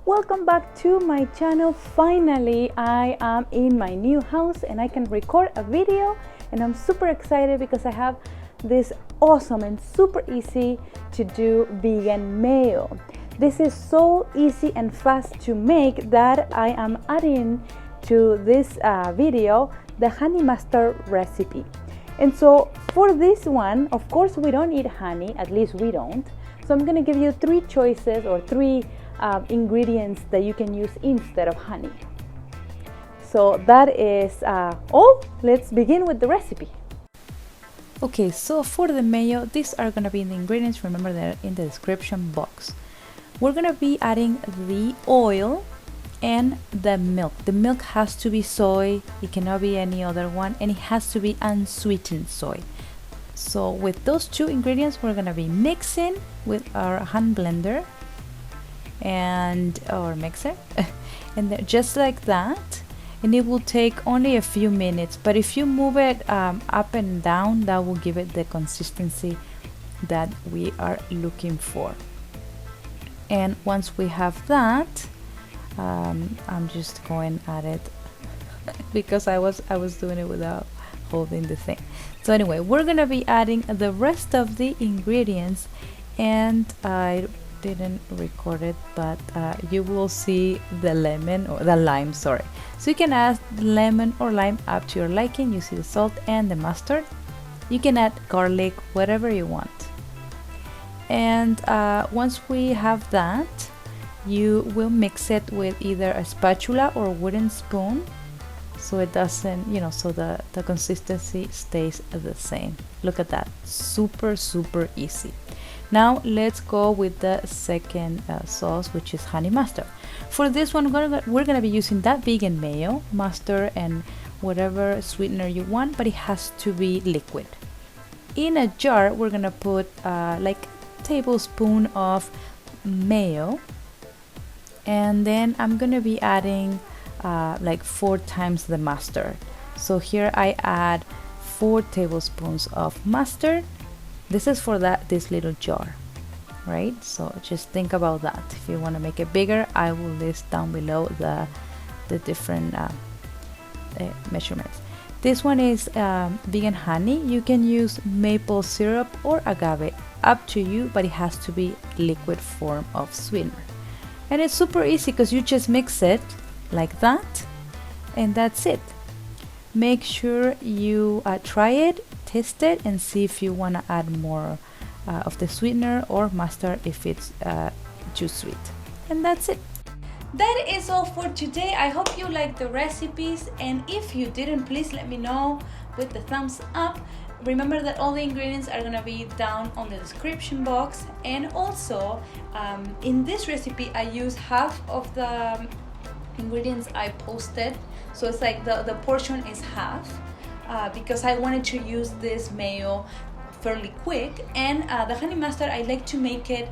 Welcome back to my channel. Finally, I am in my new house and I can record a video, and I'm super excited because I have this awesome and super easy to do vegan mayo. This is so easy and fast to make that I am adding to this video the honey mustard recipe. And so for this one, of course we don't eat honey, at least we don't. So I'm gonna give you three choices or three ingredients that you can use instead of honey. So that is all. Let's begin with the recipe. Okay, so for the mayo, these are gonna be the ingredients. Remember, they're in the description box. We're gonna be adding the oil and the milk. The milk has to be soy, it cannot be any other one, and it has to be unsweetened soy. So with those two ingredients, we're gonna be mixing with our hand blender and our mixer and just like that, and it will take only a few minutes, but if you move it up and down, that will give it the consistency that we are looking for. And once we have that, I'm just going at it because I was doing it without holding the thing. So anyway, we're gonna be adding the rest of the ingredients, and I didn't record it, but you will see the lemon or the lime, sorry. So you can add lemon or lime up to your liking. You see the salt and the mustard. You can add garlic, whatever you want. And once we have that, you will mix it with either a spatula or a wooden spoon, so it doesn't, so the consistency stays the same. Look at that, super easy. Now let's go with the second sauce, which is honey mustard. For this one, we're gonna be using that vegan mayo, mustard, and whatever sweetener you want, but it has to be liquid. In a jar, we're gonna put like a tablespoon of mayo, and then I'm gonna be adding like 4 times the mustard. So here I add 4 tablespoons of mustard. This is for this little jar, right? So just think about that. If you want to make it bigger, I will list down below the different measurements. This one is vegan honey. You can use maple syrup or agave, up to you, but it has to be liquid form of sweetener. And it's super easy because you just mix it like that, and that's it. Make sure you try it, taste it, and see if you want to add more of the sweetener or mustard if it's too sweet. And that's it. That is all for today. I hope you liked the recipes, and if you didn't, please let me know with the thumbs up. Remember that all the ingredients are gonna be down on the description box, and also in this recipe I use half of the ingredients I posted, so it's like the portion is half because I wanted to use this mayo fairly quick. And the honey mustard, I like to make it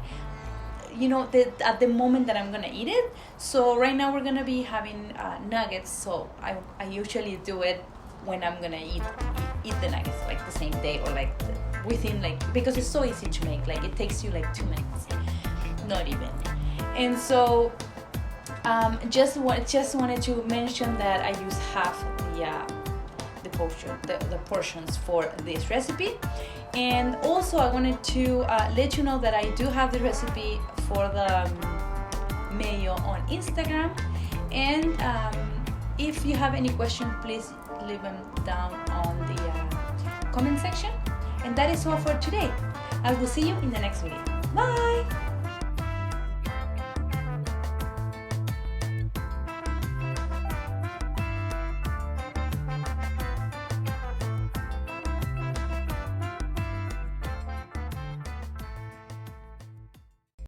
at the moment that I'm gonna eat it. So right now we're gonna be having nuggets, so I usually do it when I'm gonna eat the nuggets, like the same day, or like within, because it's so easy to make, it takes you like 2 minutes, not even. And so just wanted to mention that I use half the portions for this recipe. And also I wanted to let you know that I do have the recipe for the mayo on Instagram, and if you have any questions, please leave them down on the comment section. And that is all for today. I will see you in the next video. Bye.